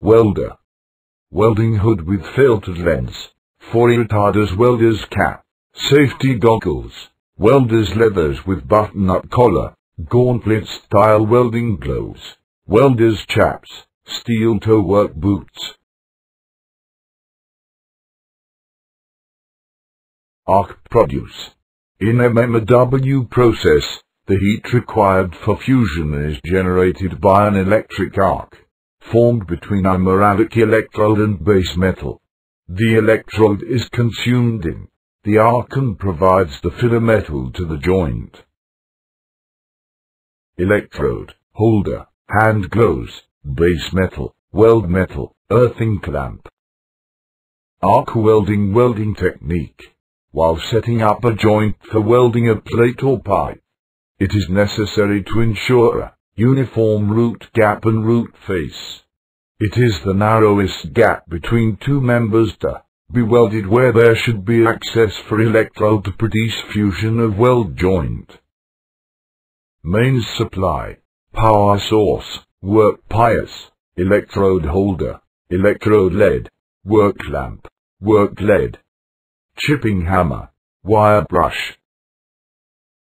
Welder. Welding hood with filtered lens. For retarders, welder's cap. Safety goggles. Welder's leathers with button-up collar. Gauntlet-style welding gloves. Welder's chaps. Steel toe work boots. Arc produce. In MMW process, the heat required for fusion is generated by an electric arc, formed between a ceramic electrode and base metal. The electrode is consumed in the arc and provides the filler metal to the joint. Electrode, holder, hand gloves, base metal, weld metal, earthing clamp. Arc welding technique. While setting up a joint for welding a plate or pipe, it is necessary to ensure a uniform root gap and root face. It is the narrowest gap between two members to be welded where there should be access for electrode to produce fusion of weld joint. Mains supply, power source, work pious, electrode holder, electrode lead, work clamp, work lead, chipping hammer, wire brush.